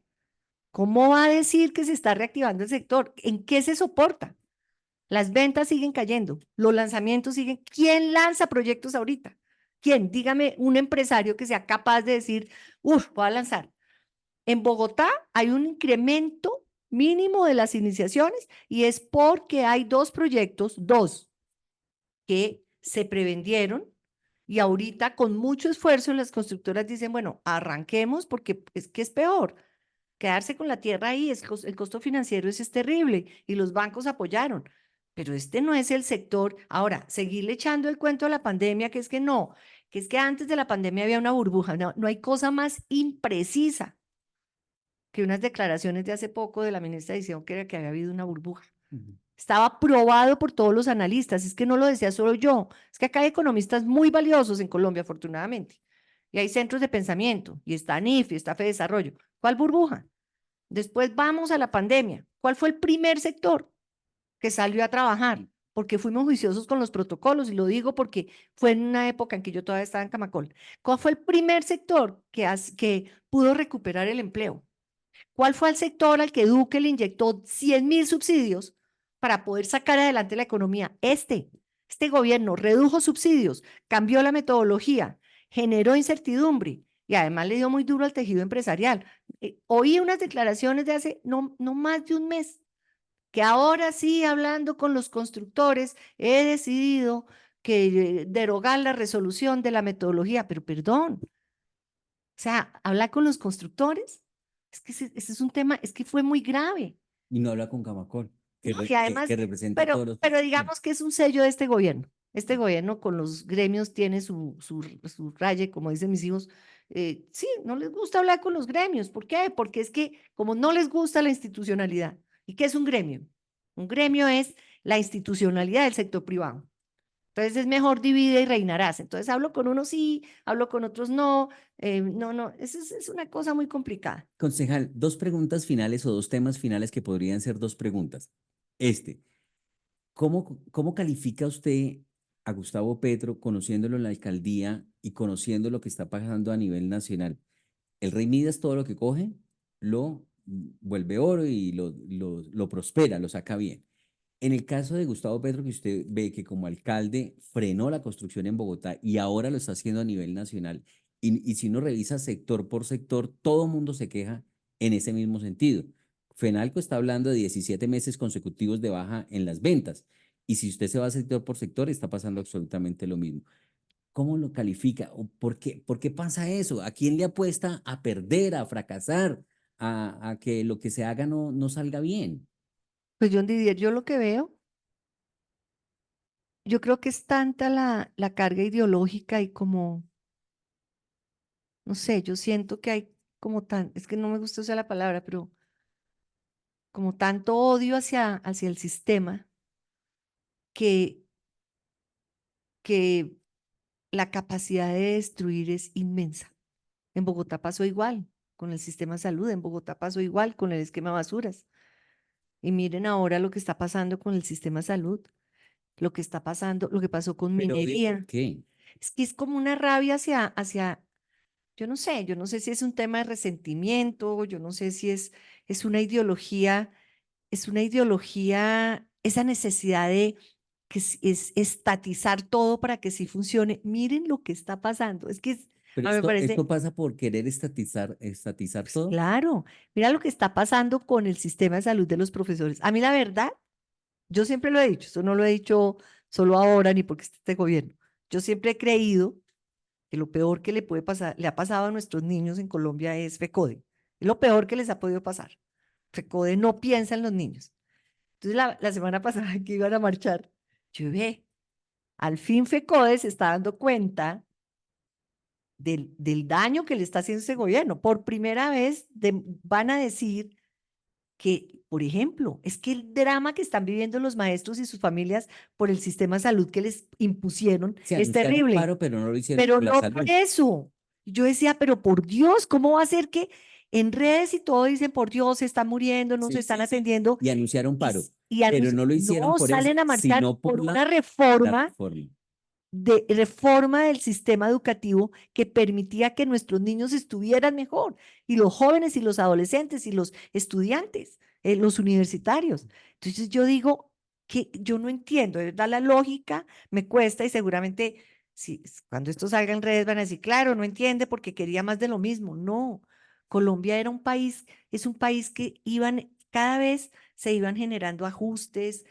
¿Cómo va a decir que se está reactivando el sector? ¿En qué se soporta? Las ventas siguen cayendo, los lanzamientos siguen. ¿Quién lanza proyectos ahorita? ¿Quién? Dígame un empresario que sea capaz de decir, uff, voy a lanzar. En Bogotá hay un incremento mínimo de las iniciaciones y es porque hay dos que se prevendieron y ahorita con mucho esfuerzo las constructoras dicen, bueno, arranquemos porque es que es peor. Quedarse con la tierra ahí, el costo financiero es terrible y los bancos apoyaron. Pero este no es el sector. Ahora, seguirle echando el cuento a la pandemia, que es que no, que es que antes de la pandemia había una burbuja. No, no hay cosa más imprecisa que unas declaraciones de hace poco de la ministra diciendo que era que había habido una burbuja. Ujú. Estaba probado por todos los analistas, es que no lo decía solo yo, es que acá hay economistas muy valiosos en Colombia, afortunadamente, y hay centros de pensamiento, y está NIF, y está Desarrollo. ¿Cuál burbuja? Después vamos a la pandemia. ¿Cuál fue el primer sector que salió a trabajar? Porque fuimos juiciosos con los protocolos, y lo digo porque fue en una época en que yo todavía estaba en Camacol. ¿Cuál fue el primer sector que pudo recuperar el empleo? ¿Cuál fue el sector al que Duque le inyectó 100.000 subsidios para poder sacar adelante la economía? Este gobierno redujo subsidios, cambió la metodología, generó incertidumbre y además le dio muy duro al tejido empresarial. Oí unas declaraciones de hace no más de un mes, que ahora sí, hablando con los constructores, he decidido que derogar la resolución de la metodología, pero perdón, o sea, habla con los constructores. Es que ese es un tema, es que fue muy grave. Y no habla con Camacol, ¿No? Y además, que representa a todos los pero constructores. digamos que es un sello de este gobierno. Este gobierno con los gremios tiene su raye, como dicen mis hijos. Sí, no les gusta hablar con los gremios. ¿Por qué? Porque es que como no les gusta la institucionalidad. ¿Y qué es un gremio? Un gremio es la institucionalidad del sector privado. Entonces es mejor divide y reinarás. Entonces hablo con unos sí, hablo con otros no. No, es una cosa muy complicada. Concejal, dos preguntas finales o dos temas finales que podrían ser dos preguntas. Este, ¿cómo califica usted a Gustavo Petro conociéndolo en la alcaldía y conociendo lo que está pasando a nivel nacional? El rey Midas todo lo que coge lo vuelve oro y lo prospera, lo saca bien. En el caso de Gustavo Petro, que usted ve que como alcalde frenó la construcción en Bogotá y ahora lo está haciendo a nivel nacional, y si uno revisa sector por sector, todo mundo se queja en ese mismo sentido. Fenalco está hablando de 17 meses consecutivos de baja en las ventas, y si usted se va sector por sector, está pasando absolutamente lo mismo. ¿Cómo lo califica? ¿O por qué pasa eso? ¿A quién le apuesta a perder, a fracasar, a que lo que se haga no salga bien? Pues John Didier, yo lo que veo, yo creo que es tanta la carga ideológica y como, no sé, yo siento que hay como es que no me gusta usar la palabra, pero como tanto odio hacia el sistema que, que la capacidad de destruir es inmensa. En Bogotá pasó igual con el sistema de salud, en Bogotá pasó igual con el esquema de basuras. Y miren ahora lo que está pasando con el sistema de salud, lo que está pasando, lo que pasó con Pero ¿y por minería. qué? Es que es como una rabia yo no sé si es un tema de resentimiento, yo no sé si es una ideología, esa necesidad que es estatizar todo para que sí funcione. Miren lo que está pasando. Es que Pero a mí me esto parece, pasa por querer estatizar pues todo. claro, mira lo que está pasando con el sistema de salud de los profesores. A mí la verdad, yo siempre lo he dicho, esto no lo he dicho solo ahora ni porque esté este gobierno. Yo siempre he creído que lo peor que le puede pasar, le ha pasado a nuestros niños en Colombia es FECODE. Es lo peor que les ha podido pasar. FECODE no piensa en los niños. Entonces la semana pasada que iban a marchar, yo ve, al fin FECODE se está dando cuenta del daño que le está haciendo ese gobierno. Por primera vez van a decir que, por ejemplo, es que el drama que están viviendo los maestros y sus familias por el sistema de salud que les impusieron Se es anunciaron terrible, paro, pero no lo hicieron pero por la no por salud. eso. Yo decía, pero por Dios, ¿cómo va a ser que en redes y todo dicen, por Dios, se están muriendo, no se Sí, están sí, sí. atendiendo? Y anunciaron paro, Y pero no lo hicieron no por eso, salen a marchar sino por por una la reforma reforma. de reforma del sistema educativo que permitía que nuestros niños estuvieran mejor, y los jóvenes y los adolescentes y los estudiantes, los universitarios. Entonces yo digo que yo no entiendo, de verdad la lógica me cuesta, y seguramente si, cuando esto salga en redes van a decir, claro, no entiende porque quería más de lo mismo. No, Colombia era un país, es un país que cada vez se iban generando ajustes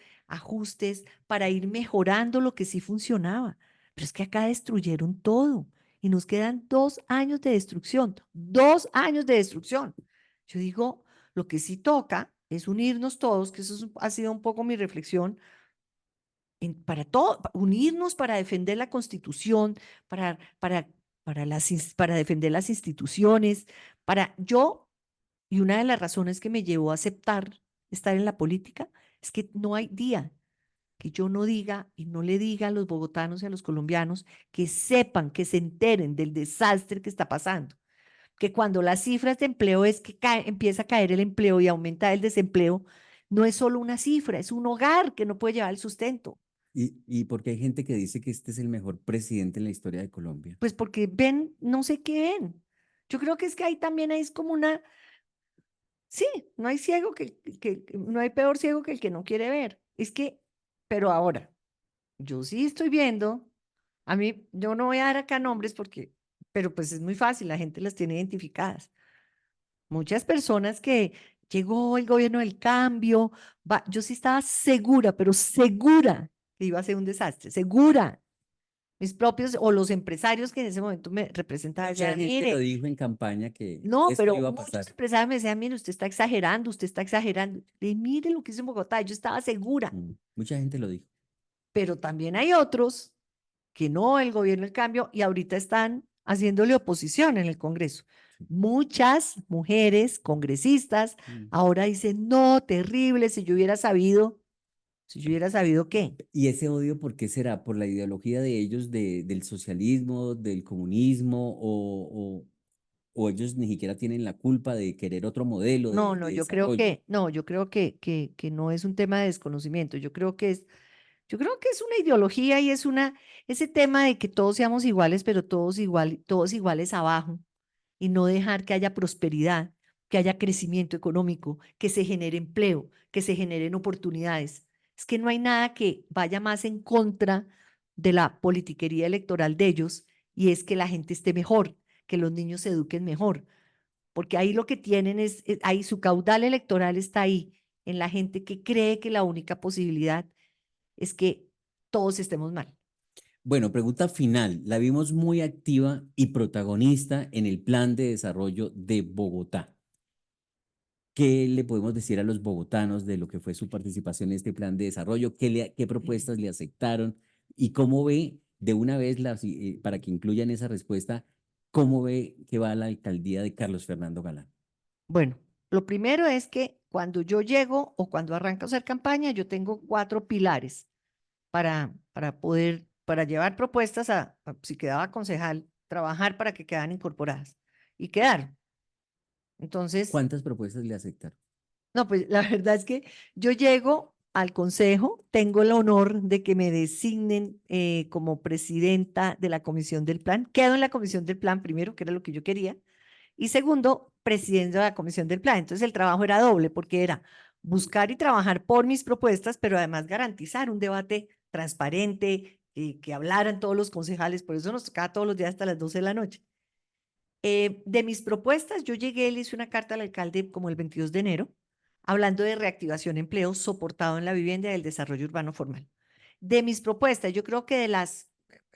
para ir mejorando lo que sí funcionaba. Pero es que acá destruyeron todo y nos quedan 2 años de destrucción, 2 años de destrucción. Yo digo, lo que sí toca es unirnos todos, que eso ha sido un poco mi reflexión, para todo, unirnos para defender la Constitución, para, para, para defender las instituciones, y una de las razones que me llevó a aceptar estar en la política es que no hay día que yo no diga y no le diga a los bogotanos y a los colombianos que sepan, que se enteren del desastre que está pasando. Que cuando las cifras de empleo es que empieza a caer el empleo y aumenta el desempleo, no es solo una cifra, es un hogar que no puede llevar el sustento. Y porque hay gente que dice que este es el mejor presidente en la historia de Colombia. Pues porque ven, no sé qué ven. Yo creo que es que ahí también es como sí, no hay ciego no hay peor ciego que el que no quiere ver. Es que, pero ahora, yo sí estoy viendo. A mí, yo no voy a dar acá nombres pero pues es muy fácil, la gente las tiene identificadas. Muchas personas que llegó el gobierno del cambio, yo sí estaba segura, pero segura que iba a ser un desastre, segura. Mis propios o los empresarios que en ese momento me representaban Mucha decían, gente lo mire, dijo en campaña que no, esto pero iba a muchos pasar. empresarios me decían, mire, usted está exagerando, usted está exagerando. Y mire lo que hizo en Bogotá, yo estaba segura, Mucha gente lo dijo. pero también hay otros que no, el gobierno del cambio, y ahorita están haciéndole oposición en el Congreso. Muchas mujeres congresistas Mm. ahora dicen, no, terrible, si yo hubiera sabido qué. ¿Y ese odio por qué será? ¿Por la ideología de ellos del socialismo, del comunismo o ellos ni siquiera tienen la culpa de querer otro modelo No, de no, desarrollo? yo creo que no es un tema de desconocimiento, yo creo que es una ideología y ese tema de que todos seamos iguales, pero todos iguales abajo, y no dejar que haya prosperidad, que haya crecimiento económico, que se genere empleo, que se generen oportunidades. Es que no hay nada que vaya más en contra de la politiquería electoral de ellos, y es que la gente esté mejor, que los niños se eduquen mejor, porque ahí lo que tienen ahí su caudal electoral está ahí, en la gente que cree que la única posibilidad es que todos estemos mal. Bueno, pregunta final. La vimos muy activa y protagonista en el plan de desarrollo de Bogotá. ¿Qué le podemos decir a los bogotanos de lo que fue su participación en este plan de desarrollo? ¿Qué propuestas le aceptaron? ¿Y cómo ve de una vez, para que incluyan esa respuesta, cómo ve que va la alcaldía de Carlos Fernando Galán? Bueno, lo primero es que cuando yo llego o cuando arranco a hacer campaña, yo tengo 4 pilares para llevar propuestas si quedaba concejal, trabajar para que quedan incorporadas y quedar. Entonces, ¿Cuántas propuestas le aceptaron? no, pues la verdad es que yo llego al consejo, tengo el honor de que me designen como presidenta de la comisión del plan. Quedo en la comisión del plan primero, que era lo que yo quería, y segundo, presidente de la comisión del plan. Entonces el trabajo era doble porque era buscar y trabajar por mis propuestas, pero además garantizar un debate transparente, que hablaran todos los concejales, por eso nos tocaba todos los días hasta las 12 de la noche. De mis propuestas, yo llegué, le hice una carta al alcalde como el 22 de enero, hablando de reactivación de empleo soportado en la vivienda y el desarrollo urbano formal. De mis propuestas, yo creo que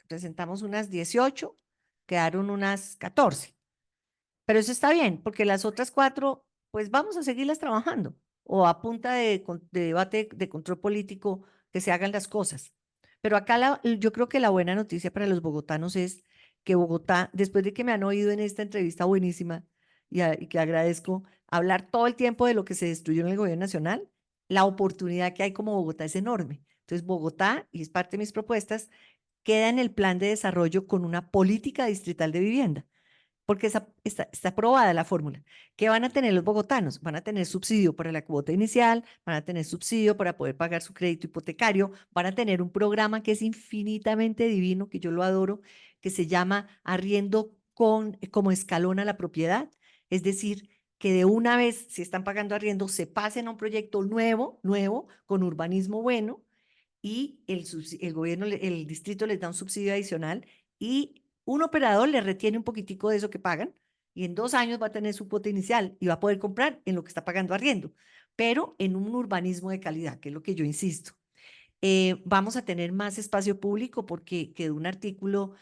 presentamos unas 18, quedaron unas 14. Pero eso está bien, porque las otras 4, pues vamos a seguirlas trabajando, o a punta de debate, de control político, que se hagan las cosas. Pero acá yo creo que la buena noticia para los bogotanos es que Bogotá, después de que me han oído en esta entrevista buenísima y que agradezco, hablar todo el tiempo de lo que se destruyó en el gobierno nacional, la oportunidad que hay como Bogotá es enorme. Entonces, Bogotá, y es parte de mis propuestas, queda en el plan de desarrollo con una política distrital de vivienda porque está aprobada la fórmula. ¿Qué van a tener los bogotanos? Van a tener subsidio para la cuota inicial, van a tener subsidio para poder pagar su crédito hipotecario, van a tener un programa que es infinitamente divino, que yo lo adoro, que se llama Arriendo como escalón a la propiedad. Es decir, que de una vez, si están pagando arriendo, se pasen a un proyecto nuevo, con urbanismo bueno, y el gobierno, el distrito les da un subsidio adicional y un operador le retiene un poquitico de eso que pagan y en 2 años va a tener su cuota inicial y va a poder comprar en lo que está pagando arriendo, pero en un urbanismo de calidad, que es lo que yo insisto. Vamos a tener más espacio público porque quedó un artículo,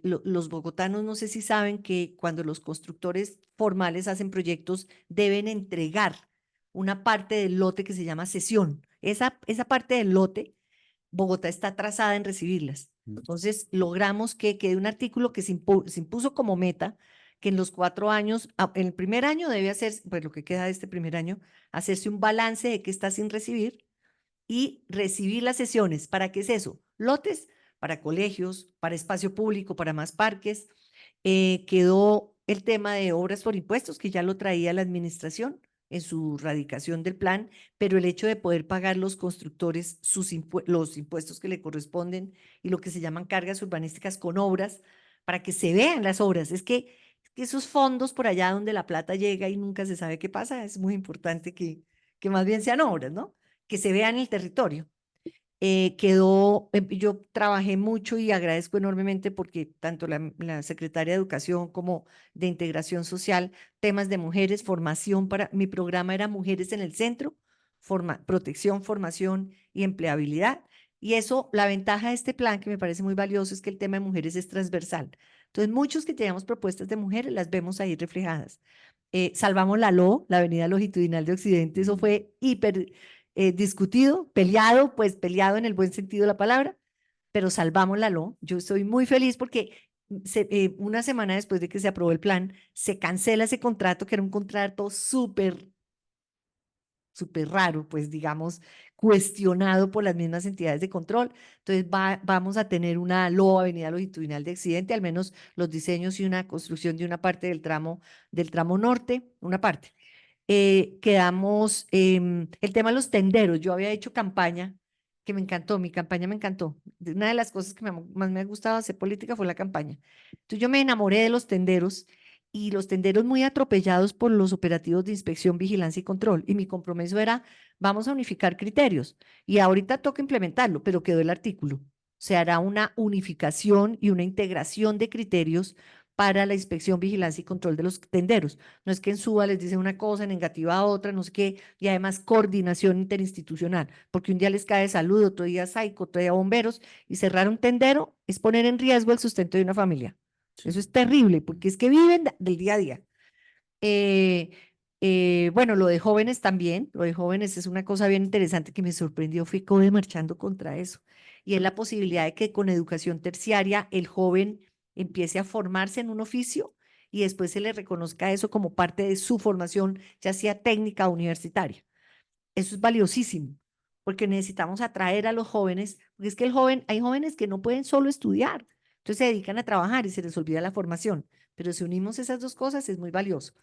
los bogotanos no sé si saben que cuando los constructores formales hacen proyectos deben entregar una parte del lote que se llama cesión. Esa parte del lote Bogotá está atrasada en recibirlas. Entonces, logramos que quede un artículo que se impuso como meta, que en los 4 años, en el primer año debe hacer, pues lo que queda de este primer año, hacerse un balance de qué está sin recibir y recibir las sesiones. ¿Para qué es eso? Lotes para colegios, para espacio público, para más parques. Quedó el tema de obras por impuestos, que ya lo traía la administración en su radicación del plan, pero el hecho de poder pagar los constructores los impuestos que le corresponden y lo que se llaman cargas urbanísticas con obras, para que se vean las obras. Es que esos fondos por allá donde la plata llega y nunca se sabe qué pasa, es muy importante que más bien sean obras, ¿no? Que se vean en el territorio. Yo trabajé mucho y agradezco enormemente porque tanto la secretaria de Educación como de Integración Social, temas de mujeres, formación mi programa era Mujeres en el Centro, protección, formación y empleabilidad. Y eso, la ventaja de este plan que me parece muy valioso es que el tema de mujeres es transversal. Entonces, muchos que teníamos propuestas de mujeres las vemos ahí reflejadas. Salvamos la avenida longitudinal de Occidente, eso fue hiper discutido, peleado, pues peleado en el buen sentido de la palabra, pero salvamos la LO. Yo estoy muy feliz porque una semana después de que se aprobó el plan, se cancela ese contrato, que era un contrato súper raro, pues digamos, cuestionado por las mismas entidades de control. Entonces vamos a tener una LO, avenida longitudinal de Occidente, al menos los diseños y una construcción de una parte del tramo norte, una parte. Quedamos, el tema de los tenderos, yo había hecho campaña que me encantó, mi campaña me encantó. Una de las cosas que más me ha gustado hacer política fue la campaña. Entonces yo me enamoré de los tenderos y los tenderos muy atropellados por los operativos de inspección, vigilancia y control. Y mi compromiso era, vamos a unificar criterios. Y ahorita toca implementarlo, pero quedó el artículo. Se hará una unificación y una integración de criterios para la inspección, vigilancia y control de los tenderos. No es que en Suba les dicen una cosa, en Engativá otra, no sé qué, y además coordinación interinstitucional, porque un día les cae salud, otro día SAICO, otro día bomberos, y cerrar un tendero es poner en riesgo el sustento de una familia. Sí. Eso es terrible, porque es que viven del día a día. Bueno, lo de jóvenes también, lo de jóvenes es una cosa bien interesante que me sorprendió, fui CODE marchando contra eso, y es la posibilidad de que con educación terciaria el joven empiece a formarse en un oficio y después se le reconozca eso como parte de su formación, ya sea técnica o universitaria. Eso es valiosísimo, porque necesitamos atraer a los jóvenes, porque es que hay jóvenes que no pueden solo estudiar, entonces se dedican a trabajar y se les olvida la formación, pero si unimos esas dos cosas es muy valioso.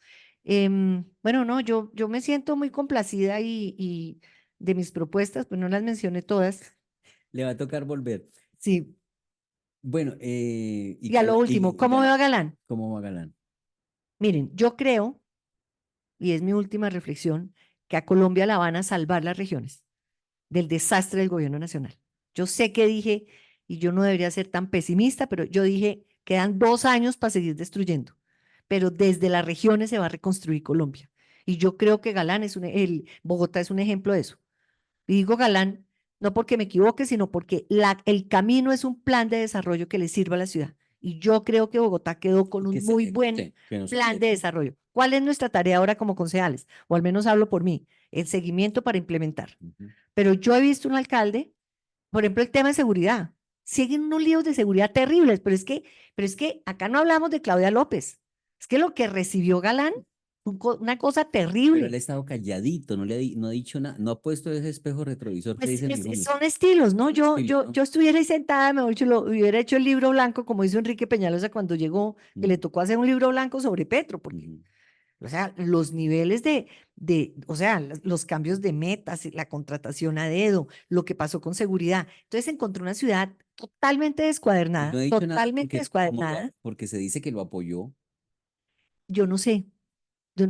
Bueno, no, yo me siento muy complacida y de mis propuestas, pues no las mencioné todas. Le va a tocar volver. Sí, Bueno, y a lo último, ¿cómo veo a Galán? ¿cómo va Galán? Miren, yo creo, y es mi última reflexión, que a Colombia la van a salvar las regiones del desastre del gobierno nacional. Yo sé que dije, y yo no debería ser tan pesimista, pero yo dije, quedan 2 años para seguir destruyendo, pero desde las regiones se va a reconstruir Colombia. Y yo creo que Galán Bogotá es un ejemplo de eso. Y digo Galán, no porque me equivoque, sino porque el camino es un plan de desarrollo que le sirva a la ciudad. Y yo creo que Bogotá quedó con Que un se muy buen ejecute, que no se plan de ejecute. desarrollo. ¿Cuál es nuestra tarea ahora como concejales? O al menos hablo por mí, el seguimiento para implementar. Ujú. Pero yo he visto un alcalde, por ejemplo, el tema de seguridad. Siguen unos líos de seguridad terribles, pero es que acá no hablamos de Claudia López. Es que lo que recibió Galán, una cosa Pero él ha terrible. estado calladito, no ha dicho nada, no ha puesto ese espejo retrovisor que Pues dicen algunos. son estilos, ¿no? Yo, Estilo, yo, ¿no? yo estuviera ahí sentada, mejor dicho, lo hubiera hecho el libro blanco, como hizo Enrique Peñalosa cuando llegó, que le Ujú, tocó hacer un libro blanco sobre Petro, porque, ujú. o sea, los niveles o sea, los cambios de metas, la contratación a dedo, lo que pasó con seguridad. Entonces encontró una ciudad Pues no he dicho nada totalmente porque, descuadernada. porque se dice que lo apoyó. Yo no sé,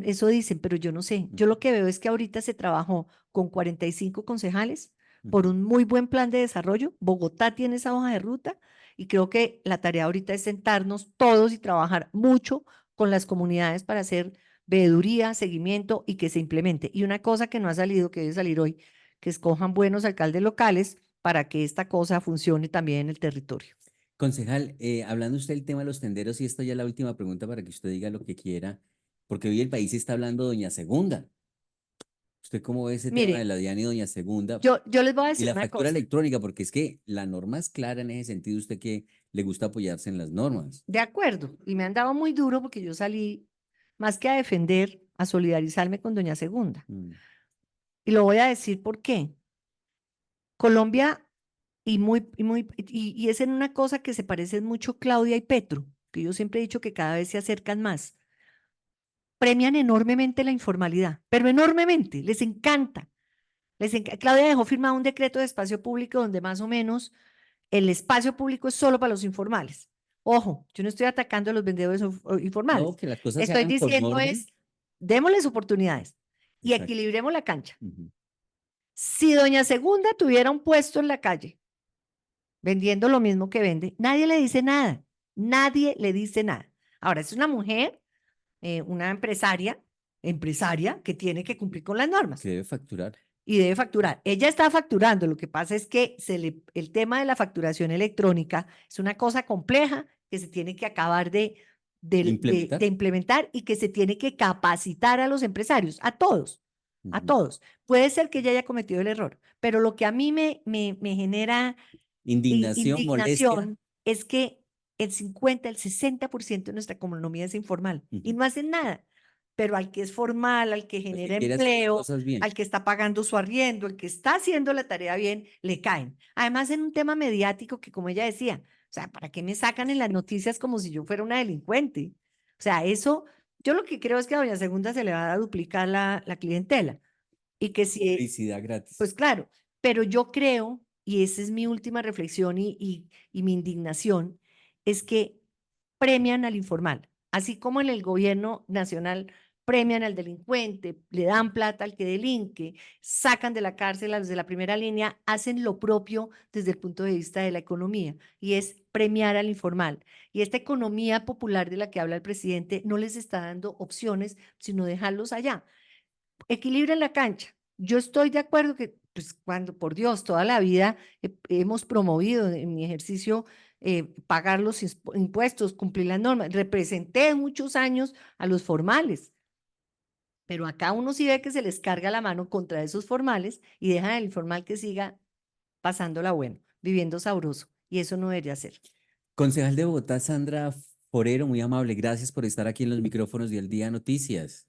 eso dicen, pero yo no sé. Yo Ujú, lo que veo es que ahorita se trabajó con 45 concejales por ujú. un muy buen plan de desarrollo. Bogotá tiene esa hoja de ruta y creo que la tarea ahorita es sentarnos todos y trabajar mucho con las comunidades para hacer veeduría, seguimiento y que se implemente. Y una cosa que no ha salido, que debe salir hoy, que escojan buenos alcaldes locales para que esta cosa funcione también en el territorio. Concejal, hablando usted del tema de los tenderos, y esta ya es la última pregunta para que usted diga lo que quiera, porque hoy el país está hablando de Doña Segunda. ¿Usted cómo ve ese tema de Mire, la DIAN y Doña Segunda? yo les voy a Y decir la una factura cosa. electrónica, porque es que la norma es clara en ese sentido, usted que le gusta apoyarse en las normas. De acuerdo, y me han dado muy duro porque yo salí más que a defender, a solidarizarme con Doña Segunda. Mm, Y lo voy a decir por qué. Colombia, y es en una cosa que se parecen mucho Claudia y Petro, que yo siempre he dicho que cada vez se acercan más, premian enormemente la informalidad, pero enormemente, les encanta. Claudia dejó firmado un decreto de espacio público donde más o menos el espacio público es solo para los informales. Ojo, yo no estoy atacando a los vendedores no, informales. que las cosas se Estoy hagan con diciendo orden. es, démosles oportunidades y Exacto. equilibremos la cancha. Ujú. Si Doña Segunda tuviera un puesto en la calle vendiendo lo mismo que vende, nadie le dice nada. Nadie le dice nada. Ahora, es una mujer, una empresaria que tiene que cumplir con las Que normas debe facturar. y debe facturar. Ella está facturando, lo que pasa es que el tema de la facturación electrónica es una cosa compleja que se tiene que acabar de Implementar. implementar y que se tiene que capacitar a los empresarios, a todos, a Ujú. todos. Puede ser que ella haya cometido el error, pero lo que a mí me genera Indignación, molestia. indignación es que el 60% de nuestra economía es informal y Ujú. no hacen nada. Pero al que es formal, al que Pues que genera quiere hacer las empleo, cosas bien. al que está pagando su arriendo, el que está haciendo la tarea bien, le caen. Además, en un tema mediático que, como ella decía, o sea, ¿para qué me sacan en las noticias como si yo fuera una delincuente? O sea, eso, yo lo que creo es que a Doña Segunda se le va a duplicar la clientela y que si, Publicidad gratis. pues claro, pero yo creo, y esa es mi última reflexión y mi indignación, es que premian al informal, así como en el gobierno nacional premian al delincuente, le dan plata al que delinque, sacan de la cárcel a los de la primera línea, hacen lo propio desde el punto de vista de la economía, y es premiar al informal. Y esta economía popular de la que habla el presidente no les está dando opciones, sino dejarlos allá. Equilibren la cancha. Yo estoy de acuerdo que, pues, cuando, por Dios, toda la vida hemos promovido en mi ejercicio pagar los impuestos, cumplir las normas. Representé muchos años a los formales, pero acá uno sí ve que se les carga la mano contra esos formales y dejan al informal que siga pasándola bueno, viviendo sabroso. Y eso no debería ser. Concejal de Bogotá, Sandra Forero, muy amable. Gracias por estar aquí en los micrófonos de El Día Noticias.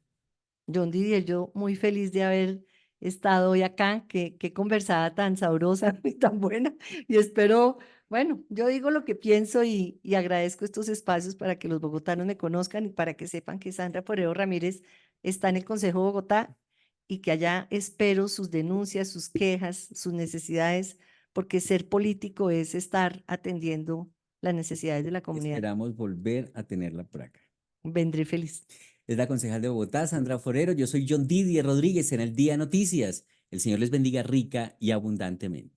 John Didier, yo muy feliz de haber estado hoy acá, qué conversada tan sabrosa y tan buena. Y espero, bueno, yo digo lo que pienso y agradezco estos espacios para que los bogotanos me conozcan y para que sepan que Sandra Forero Ramírez está en el Consejo de Bogotá y que allá espero sus denuncias, sus quejas, sus necesidades, porque ser político es estar atendiendo las necesidades de la comunidad. Esperamos volver a tenerla por acá. Vendré feliz. Es la concejal de Bogotá, Sandra Forero. Yo soy John Didier Rodríguez en El Día Noticias. El Señor les bendiga rica y abundantemente.